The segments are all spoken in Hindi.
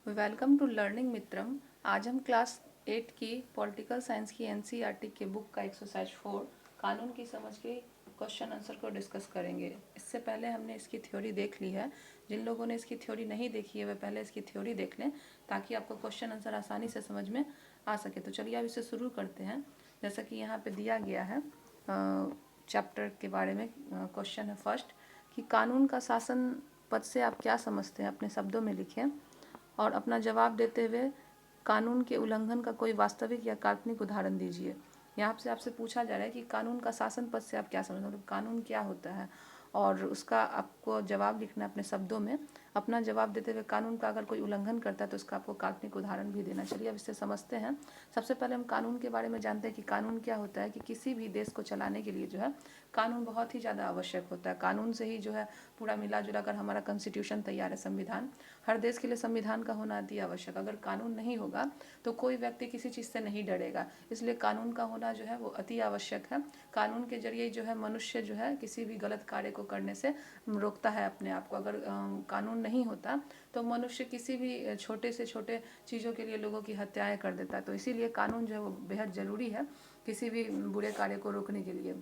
वेलकम टू लर्निंग मित्रम। आज हम क्लास 8 की पॉलिटिकल साइंस की एनसीईआरटी के बुक का एक्सरसाइज 4 कानून की समझ के क्वेश्चन आंसर को डिस्कस करेंगे। इससे पहले हमने इसकी थ्योरी देख ली है। जिन लोगों ने इसकी थ्योरी नहीं देखी है वे पहले इसकी थ्योरी देख लें ताकि आपको क्वेश्चन आंसर आसानी से समझ में आ सके। तो चलिए अब इसे शुरू करते हैं। जैसा कि यहाँ पे दिया गया है चैप्टर के बारे में क्वेश्चन है फर्स्ट कि कानून का शासन पद से आप क्या समझते हैं, अपने शब्दों में लिखें और अपना जवाब देते हुए कानून के उल्लंघन का कोई वास्तविक या काल्पनिक उदाहरण दीजिए। यहाँ से आपसे पूछा जा रहा है कि कानून का शासन पद से आप क्या समझते हैं, मतलब कानून क्या होता है और उसका आपको जवाब लिखना है अपने शब्दों में। अपना जवाब देते हुए कानून का अगर कोई उल्लंघन करता है तो उसका आपको काल्पनिक उदाहरण भी देना। चलिए अब इससे समझते हैं। सबसे पहले हम कानून के बारे में जानते हैं कि कानून क्या होता है। कि किसी भी देश को चलाने के लिए जो है कानून बहुत ही ज़्यादा आवश्यक होता है। कानून से ही जो है पूरा मिला जुला कर हमारा कॉन्स्टिट्यूशन तैयार है, संविधान। हर देश के लिए संविधान का होना अति आवश्यक। अगर कानून नहीं होगा तो कोई व्यक्ति किसी चीज़ से नहीं डरेगा, इसलिए कानून का होना जो है वो अति आवश्यक है। कानून के जरिए जो है मनुष्य जो है किसी भी गलत कार्य को करने से रोकता है अपने आप को। अगर कानून नहीं होता तो मनुष्य किसी भी छोटे से छोटे चीज़ों के लिए लोगों की हत्याएं कर देता है। तो इसीलिए कानून जो है वो बेहद ज़रूरी है किसी भी बुरे कार्य को रोकने के लिए।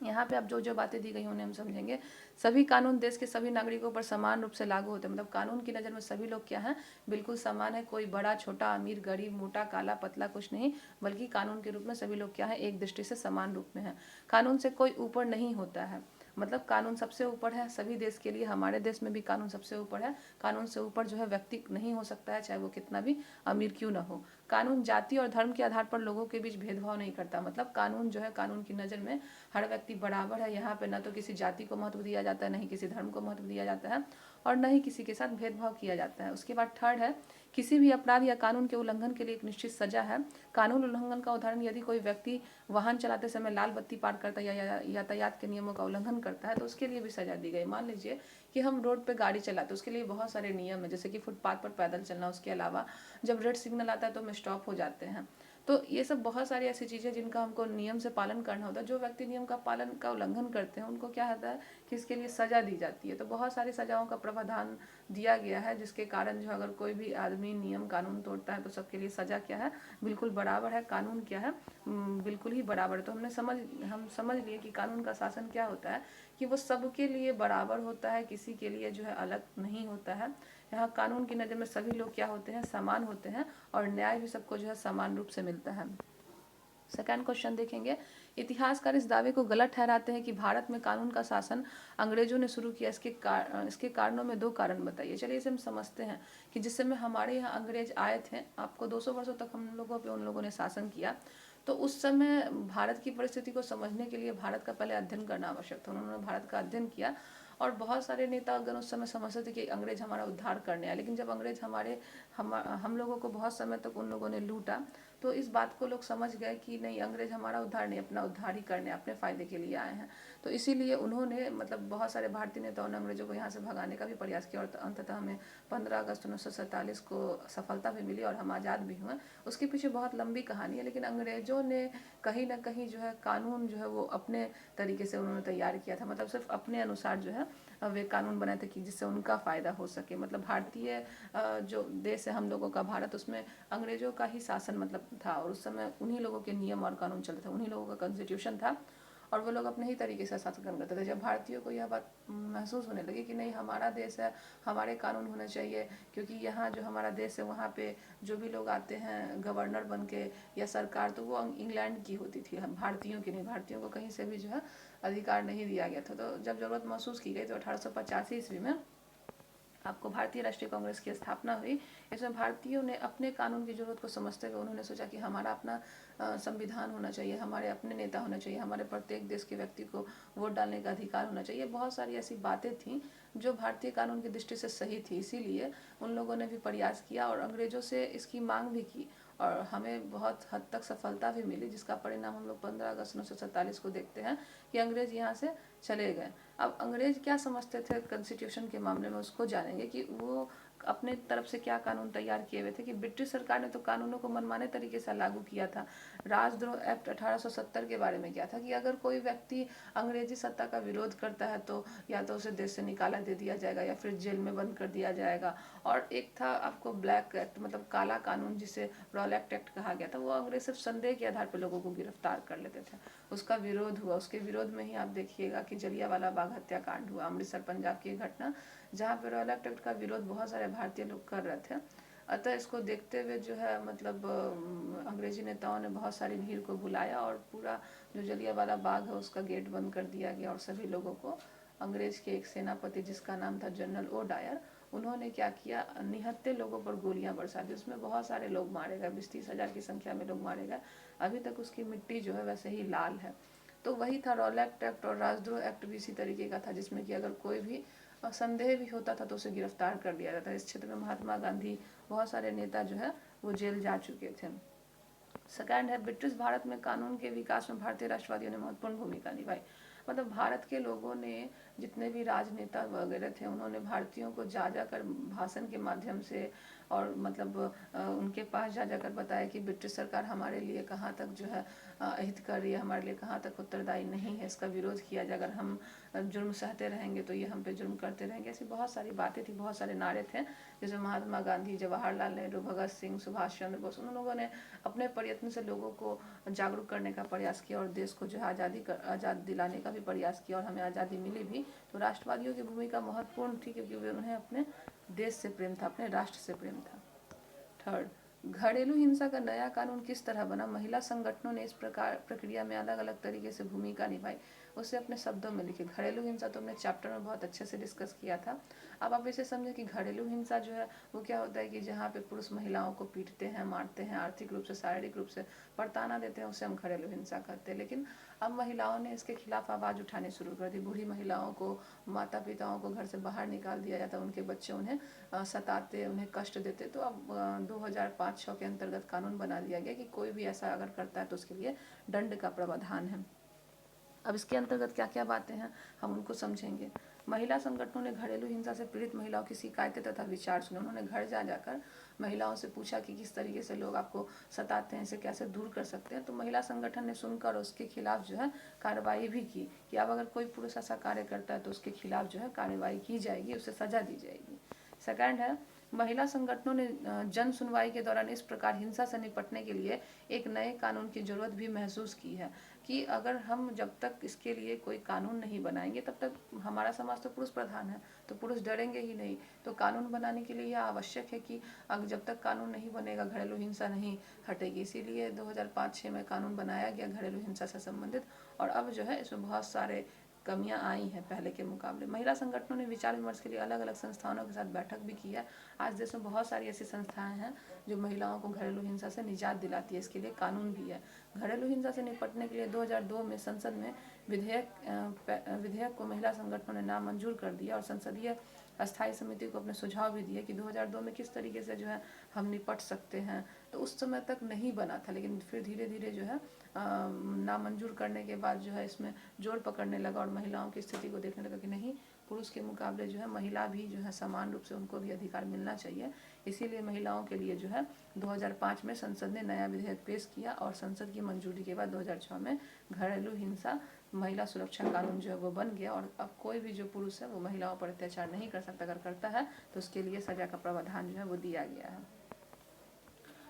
यहाँ पे अब जो जो बातें दी गई उन्हें हम समझेंगे। सभी कानून देश के सभी नागरिकों पर समान रूप से लागू होते हैं। मतलब कानून की नज़र में सभी लोग क्या हैं, बिल्कुल समान है। कोई बड़ा छोटा, अमीर गरीब, मोटा काला पतला कुछ नहीं, बल्कि कानून के रूप में सभी लोग क्या है, एक दृष्टि से समान रूप में है। कानून से कोई ऊपर नहीं होता है, मतलब कानून सबसे ऊपर है सभी देश के लिए। हमारे देश में भी कानून सबसे ऊपर है। कानून से ऊपर जो है व्यक्ति नहीं हो सकता है, चाहे वो कितना भी अमीर क्यों ना हो। कानून जाति और धर्म के आधार पर लोगों के बीच भेदभाव नहीं करता। मतलब कानून जो है, कानून की नज़र में हर व्यक्ति बराबर है। यहाँ पे न तो किसी जाति को महत्व दिया जाता है, न ही किसी धर्म को महत्व दिया जाता है और न ही किसी के साथ भेदभाव किया जाता है। उसके बाद थर्ड है, किसी भी अपराध या कानून के उल्लंघन के लिए एक निश्चित सजा है। कानून उल्लंघन का उदाहरण, यदि कोई व्यक्ति वाहन चलाते समय लाल बत्ती पार करता है या यातायात के नियमों का उल्लंघन करता है तो उसके लिए भी सजा दी गई। मान लीजिए कि हम रोड पे गाड़ी चलाते हैं, उसके लिए बहुत सारे नियम है, जैसे कि फुटपाथ पर पैदल चलना। उसके अलावा जब रेड सिग्नल आता है तो हम स्टॉप हो जाते हैं। तो ये सब बहुत सारी ऐसी चीज़ें जिनका हमको नियम से पालन करना होता है। जो व्यक्ति नियम का पालन का उल्लंघन करते हैं उनको क्या होता है कि इसके लिए सजा दी जाती है। तो बहुत सारी सजाओं का प्रावधान दिया गया है, जिसके कारण जो अगर कोई भी आदमी नियम कानून तोड़ता है तो सबके लिए सजा क्या है, बिल्कुल बराबर है। कानून क्या है, बिल्कुल ही बराबर है। तो हम समझ लिए कि कानून का शासन क्या होता है, कि वो सबके लिए बराबर होता है, किसी के लिए जो है अलग नहीं होता है। यहाँ कानून की नज़र में सभी लोग क्या होते हैं, समान होते हैं और न्याय भी सबको जो है समान रूप से मिलता है। सेकंड क्वेश्चन देखेंगे। इतिहासकार इस दावे को गलत ठहराते हैं कि भारत में कानून का शासन अंग्रेजों ने शुरू किया। इसके कारणों में दो कारण बताइए। चलिए इसे हम समझते हैं कि जिस समय हमारे यहाँ अंग्रेज आए थे, आपको 200 वर्षों तक हम लोगों पे उन लोगों ने शासन किया। तो उस समय भारत की परिस्थिति को समझने के लिए भारत का पहले अध्ययन करना आवश्यक था। उन्होंने भारत का अध्ययन किया और बहुत सारे नेता अगर उस समय समझते थे कि अंग्रेज हमारा उद्धार करने आए। लेकिन जब अंग्रेज हम लोगों को बहुत समय तक उन लोगों ने लूटा, तो इस बात को लोग समझ गए कि नहीं, अंग्रेज हमारा उद्धार नहीं, अपना उद्धार ही करने, अपने फ़ायदे के लिए आए हैं। तो इसीलिए उन्होंने, मतलब बहुत सारे भारतीय नेताओं ने अंग्रेजों को यहाँ से भगाने का भी प्रयास किया और अंततः हमें 15 अगस्त 1947 को सफलता भी मिली और हम आज़ाद भी हुए। उसके पीछे बहुत लंबी कहानी है, लेकिन अंग्रेजों ने कहीं ना कहीं जो है कानून जो है वो अपने तरीके से उन्होंने तैयार किया था। मतलब सिर्फ अपने अनुसार जो है वे कानून बनाए थे कि जिससे उनका फ़ायदा हो सके। मतलब भारतीय जो देश है हम लोगों का भारत, उसमें अंग्रेजों का ही शासन मतलब था और उस समय उन्हीं लोगों के नियम और कानून चलते थे, उन्हीं लोगों का कॉन्स्टिट्यूशन था और वो लोग अपने ही तरीके से शासन करते थे। जब भारतीयों को यह बात महसूस होने लगी कि नहीं, हमारा देश है, हमारे कानून होने चाहिए, क्योंकि यहाँ जो हमारा देश है वहाँ पे जो भी लोग आते हैं गवर्नर बन के या सरकार, तो वो इंग्लैंड की होती थी, हम भारतीयों की नहीं। भारतीयों को कहीं से भी जो है अधिकार नहीं दिया गया था। तो जब ज़रूरत महसूस की गई तो 1885 ईस्वी में आपको भारतीय राष्ट्रीय कांग्रेस की स्थापना हुई। इसमें भारतीयों ने अपने कानून की जरूरत को समझते हुए उन्होंने सोचा कि हमारा अपना संविधान होना चाहिए, हमारे अपने नेता होने चाहिए, हमारे प्रत्येक देश के व्यक्ति को वोट डालने का अधिकार होना चाहिए। बहुत सारी ऐसी बातें थीं जो भारतीय कानून की दृष्टि से सही थी, इसीलिए उन लोगों ने भी प्रयास किया और अंग्रेजों से इसकी मांग भी की और हमें बहुत हद तक सफलता भी मिली, जिसका परिणाम हम लोग 15 अगस्त 1947 को देखते हैं कि अंग्रेज यहाँ से चले गए। अब अंग्रेज क्या समझते थे कॉन्स्टिट्यूशन के मामले में, उसको जानेंगे कि वो अपने तरफ से क्या कानून तैयार किए हुए थे कि ब्रिटिश सरकार ने तो कानूनों को मनमाने तरीके से लागू किया था। राजद्रोह एक्ट 1870 के बारे में क्या था कि अगर कोई व्यक्ति अंग्रेजी सत्ता का विरोध करता है तो या तो उसे देश से निकाला दे दिया जाएगा या फिर जेल में बंद कर दिया जाएगा। और एक था आपको ब्लैक एक्ट, मतलब काला कानून, जिसे रॉलेट एक्ट कहा गया था। वो अंग्रेज सिर्फ संदेह के आधार पर लोगों को गिरफ्तार कर लेते थे। उसका विरोध हुआ, उसके विरोध में ही आप देखिएगा कि जलियांवाला बाग हत्याकांड हुआ, अमृतसर पंजाब की घटना, जहाँ पे रॉलेट एक्ट का विरोध बहुत सारे भारतीय लोग कर रहे थे। अतः इसको देखते हुए जो है मतलब अंग्रेजी नेताओं ने बहुत सारी भीड़ को बुलाया और पूरा जो जलियांवाला बाग है उसका गेट बंद कर दिया गया। और सभी लोगों को, अंग्रेज के एक सेनापति जिसका नाम था जनरल ओ डायर, उन्होंने क्या किया, निहत्थे लोगों पर गोलियां बरसा दी। उसमें बहुत सारे लोग मारे गए, 20-30 हज़ार की संख्या में लोग मारे गए। अभी तक उसकी मिट्टी जो है वैसे ही लाल है। तो वही था रॉलेट एक्ट। और राजद्रोह एक्ट भी इसी तरीके का था, जिसमें कि अगर कोई भी संदेह भी होता था तो उसे गिरफ्तार कर लिया जाता। इस क्षेत्र में महात्मा गांधी, बहुत सारे नेता जो है वो जेल जा चुके थे। सेकंड है, ब्रिटिश भारत में कानून के विकास में भारतीय राष्ट्रवादियों ने महत्वपूर्ण भूमिका निभाई। मतलब भारत के लोगों ने, जितने भी राजनेता वगैरह थे, उन्होंने भारतीयों को जा जाकर भाषण के माध्यम से और मतलब उनके पास जा जाकर बताया कि ब्रिटिश सरकार हमारे लिए कहाँ तक जो है हित कर रही है, हमारे लिए कहाँ तक उत्तरदायी नहीं है, इसका विरोध किया जाए। अगर हम जुर्म सहते रहेंगे तो ये हम पे जुर्म करते रहेंगे। ऐसी बहुत सारी बातें थी, बहुत सारे नारे थे, जैसे महात्मा गांधी, जवाहरलाल नेहरू, भगत सिंह, सुभाष चंद्र बोस, उन लोगों ने अपने प्रयत्न से लोगों को जागरूक करने का प्रयास किया और देश को जो है आज़ाद दिलाने का भी प्रयास किया। और हमें आज़ादी मिली भी। तो राष्ट्रवादियों की भूमिका महत्वपूर्ण थी, क्योंकि उन्हें अपने देश से प्रेम था, अपने राष्ट्र से प्रेम था। थर्ड, घरेलू हिंसा का नया कानून किस तरह बना। महिला संगठनों ने इस प्रक्रिया में अलग अलग तरीके से भूमिका निभाई। उसे अपने शब्दों में लिखे। घरेलू हिंसा तो हमने चैप्टर में बहुत अच्छे से डिस्कस किया था। अब आप इसे समझें कि घरेलू हिंसा जो है वो क्या होता है कि जहाँ पे पुरुष महिलाओं को पीटते हैं, मारते हैं, आर्थिक रूप से, शारीरिक रूप से प्रताड़ना देते हैं, उसे हम घरेलू हिंसा कहते हैं। लेकिन अब महिलाओं ने इसके खिलाफ आवाज़ उठानी शुरू कर दी। बूढ़ी महिलाओं को, माता पिताओं को घर से बाहर निकाल दिया जाता, उनके बच्चे उन्हें सताते, उन्हें कष्ट देते। तो अब 2005-06 के अंतर्गत कानून बना दिया गया कि कोई भी ऐसा अगर करता है तो उसके लिए दंड का प्रावधान है। अब इसके अंतर्गत क्या क्या बातें हैं हम उनको समझेंगे। महिला संगठनों ने घरेलू हिंसा से पीड़ित महिलाओं की शिकायतें तथा विचार सुने। उन्होंने घर जा जाकर महिलाओं से पूछा कि किस तरीके से लोग आपको सताते हैं, इसे कैसे दूर कर सकते हैं। तो महिला संगठन ने सुनकर उसके खिलाफ जो है कार्रवाई भी की कि अब अगर कोई पुरुष ऐसा कार्य करता है तो उसके खिलाफ जो है कार्रवाई की जाएगी, उसे सजा दी जाएगी। सेकंड है, महिला संगठनों ने जन सुनवाई के दौरान इस प्रकार हिंसा से निपटने के लिए एक नए कानून की जरूरत भी महसूस की है कि अगर हम जब तक इसके लिए कोई कानून नहीं बनाएंगे तब तक हमारा समाज तो पुरुष प्रधान है, तो पुरुष डरेंगे ही नहीं। तो कानून बनाने के लिए यह आवश्यक है कि अगर जब तक कानून नहीं बनेगा घरेलू हिंसा नहीं हटेगी। इसीलिए 2005-06 में कानून बनाया गया घरेलू हिंसा से संबंधित। और अब जो है इसमें बहुत सारे कमियां आई हैं पहले के मुकाबले। महिला संगठनों ने विचार विमर्श के लिए अलग अलग संस्थानों के साथ बैठक भी की है। आज देश में बहुत सारी ऐसी संस्थाएं हैं जो महिलाओं को घरेलू हिंसा से निजात दिलाती है, इसके लिए कानून भी है। घरेलू हिंसा से निपटने के लिए 2002 में संसद में विधेयक को महिला संगठनों ने नामंजूर कर दिया और संसदीय अस्थायी समिति को अपने सुझाव भी दिए कि 2002 में किस तरीके से जो है हम निपट सकते हैं। तो उस समय तक नहीं बना था, लेकिन फिर धीरे धीरे जो है नामंजूर करने के बाद जो है इसमें जोर पकड़ने लगा और महिलाओं की स्थिति को देखने लगा कि नहीं, पुरुष के मुकाबले जो है महिला भी जो है समान रूप से उनको भी अधिकार मिलना चाहिए। इसीलिए महिलाओं के लिए जो है 2005 में संसद ने नया विधेयक पेश किया और संसद की मंजूरी के बाद 2006 में घरेलू हिंसा महिला सुरक्षा कानून जो है वो बन गया। और अब कोई भी जो पुरुष है वो महिलाओं पर अत्याचार नहीं कर सकता, अगर करता है तो उसके लिए सजा का प्रावधान जो है वो दिया गया है।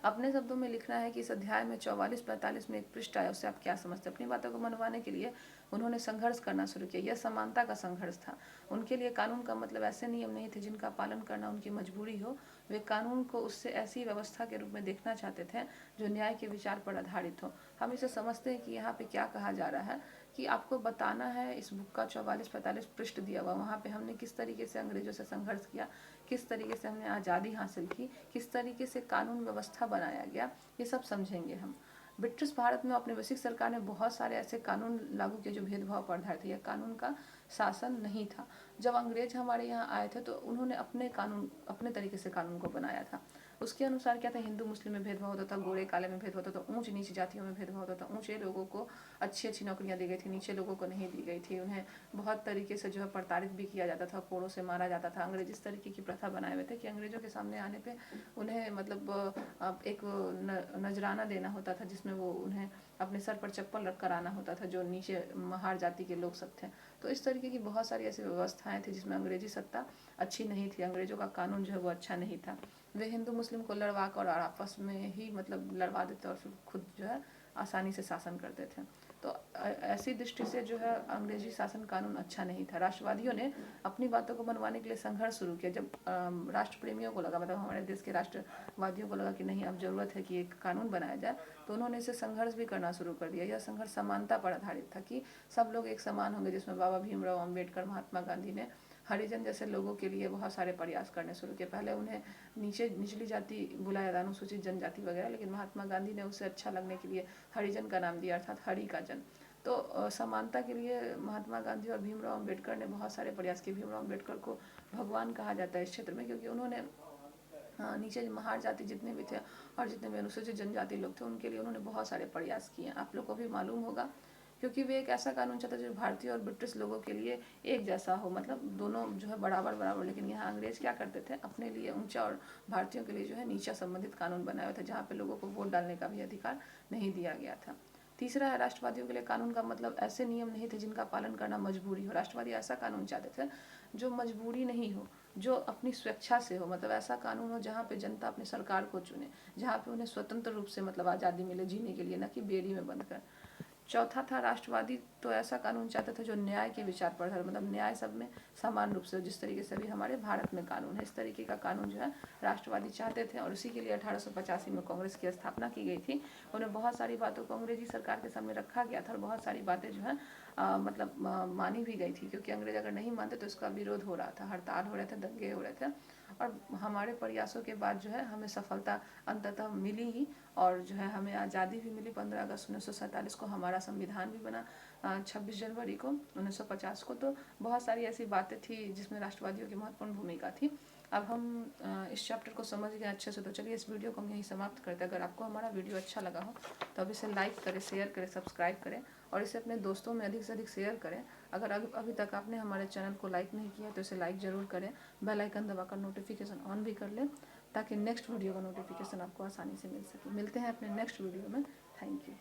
अपने शब्दों में लिखना है कि इस अध्याय में 44-45 में एक पृष्ठ आया, उससे आप क्या समझते हैं। अपनी बातों को मनवाने के लिए उन्होंने संघर्ष करना शुरू किया। यह समानता का संघर्ष था। उनके लिए कानून का मतलब ऐसे नियम नहीं थे जिनका पालन करना उनकी मजबूरी हो। वे कानून को उससे ऐसी व्यवस्था के रूप में देखना चाहते थे जो न्याय के विचार पर आधारित हो। हम इसे समझते हैं कि यहाँ पे क्या कहा जा रहा है कि आपको बताना है, इस बुक का 44-45 पृष्ठ दिया हुआ, वहाँ पे हमने किस तरीके से अंग्रेजों से संघर्ष किया, किस तरीके से हमने आज़ादी हासिल की, किस तरीके से कानून व्यवस्था बनाया गया, ये सब समझेंगे हम। ब्रिटिश भारत में औपनिवेशिक सरकार ने बहुत सारे ऐसे कानून लागू किए जो भेदभाव पर आधारित थे। यह कानून का शासन नहीं था। जब अंग्रेज हमारे यहाँ आए थे तो उन्होंने अपने तरीके से कानून को बनाया था। उसके अनुसार क्या था, हिंदू मुस्लिम में भेदभाव होता था, गोरे काले में भेदभाव होता था, ऊंच नीच जातियों में भेदभाव होता था। ऊंचे लोगों को अच्छी अच्छी नौकरियां दी गई थी, नीचे लोगों को नहीं दी गई थी। उन्हें बहुत तरीके से जो है प्रताड़ित भी किया जाता था, कोड़ों से मारा जाता था। अंग्रेज इस तरीके की प्रथा बनाए हुए थे कि अंग्रेजों के सामने आने पे उन्हें मतलब एक नजराना देना होता था, जिसमें वो उन्हें अपने सर पर चप्पल रख कर आना होता था, जो नीचे महार जाति के लोग सब थे। तो इस तरीके की बहुत सारी ऐसी व्यवस्थाएं थी जिसमें अंग्रेजी सत्ता अच्छी नहीं थी, अंग्रेजों का कानून जो है वो अच्छा नहीं था। वे हिंदू मुस्लिम को लड़वा कर और आपस में ही मतलब लड़वा देते और फिर खुद जो है आसानी से शासन करते थे। तो ऐसी दृष्टि से जो है अंग्रेजी शासन कानून अच्छा नहीं था। राष्ट्रवादियों ने अपनी बातों को मनवाने के लिए संघर्ष शुरू किया। जब राष्ट्र प्रेमियों को लगा, मतलब हमारे देश के राष्ट्रवादियों को लगा कि नहीं, अब जरूरत है कि एक कानून बनाया जाए, तो उन्होंने इसे संघर्ष भी करना शुरू कर दिया। यह संघर्ष समानता पर आधारित था कि सब लोग एक समान होंगे, जिसमें बाबा भीमराव अम्बेडकर, महात्मा गांधी ने हरिजन जैसे लोगों के लिए बहुत सारे प्रयास करने शुरू किए। पहले उन्हें निचली जाति बुलाया जाता, अनुसूचित जनजाति वगैरह, लेकिन महात्मा गांधी ने उसे अच्छा लगने के लिए हरिजन का नाम दिया, अर्थात हरि का जन। तो समानता के लिए महात्मा गांधी और भीमराव अम्बेडकर ने बहुत सारे प्रयास किए। भीमराव अम्बेडकर को भगवान कहा जाता है इस क्षेत्र में, क्योंकि उन्होंने नीचे महार जाति जितने भी थे और जितने भी अनुसूचित जनजाति लोग थे, उनके लिए उन्होंने बहुत सारे प्रयास किए। आप लोग को भी मालूम होगा, क्योंकि वे एक ऐसा कानून चाहता जो भारतीय और ब्रिटिश लोगों के लिए एक जैसा हो, मतलब दोनों जो है बराबर बराबर। लेकिन यहाँ अंग्रेज क्या करते थे, अपने लिए ऊंचा और भारतीयों के लिए जो है नीचा संबंधित कानून बनाए हुए थे, जहाँ पे लोगों को वोट डालने का भी अधिकार नहीं दिया गया था। तीसरा है, राष्ट्रवादियों के लिए कानून का मतलब ऐसे नियम नहीं थे जिनका पालन करना मजबूरी हो। राष्ट्रवादी ऐसा कानून चाहते थे जो मजबूरी नहीं हो, जो अपनी स्वेच्छा से हो, मतलब ऐसा कानून हो जहाँ पे जनता अपनी सरकार को चुने, जहाँ पे उन्हें स्वतंत्र रूप से मतलब आज़ादी मिले जीने के लिए, न कि बेड़ी में बंद कर। चौथा था, राष्ट्रवादी तो ऐसा कानून चाहते थे जो न्याय के विचार पर है, मतलब न्याय सब में समान रूप से हो, जिस तरीके से भी हमारे भारत में कानून है, इस तरीके का कानून जो है राष्ट्रवादी चाहते थे। और उसी के लिए 1885 में कांग्रेस की स्थापना की गई थी। उन्हें बहुत सारी बातों को अंग्रेजी सरकार के सामने रखा गया था और बहुत सारी बातें जो है मतलब मानी भी गई थी, क्योंकि अंग्रेज अगर नहीं मानते तो इसका विरोध हो रहा था, हड़ताल हो रहे थे, दंगे हो रहे थे। और हमारे प्रयासों के बाद जो है हमें सफलता अंततः मिली ही, और जो है हमें आज़ादी भी मिली। 15 अगस्त 1947 को हमारा संविधान भी बना, 26 जनवरी को 1950 को। तो बहुत सारी ऐसी बातें थी जिसमें राष्ट्रवादियों की महत्वपूर्ण भूमिका थी। अब हम इस चैप्टर को समझ गए अच्छे से, तो चलिए इस वीडियो को हम यहीं समाप्त करते हैं। अगर आपको हमारा वीडियो अच्छा लगा हो तो अब इसे लाइक करें, शेयर करें, सब्सक्राइब करें और इसे अपने दोस्तों में अधिक से अधिक शेयर करें। अगर अभी तक आपने हमारे चैनल को लाइक नहीं किया तो इसे लाइक ज़रूर करें, बेल आइकन दबाकर नोटिफिकेशन ऑन भी कर लें, ताकि नेक्स्ट वीडियो का नोटिफिकेशन आपको आसानी से मिल सके। मिलते हैं अपने नेक्स्ट वीडियो में। Thank you.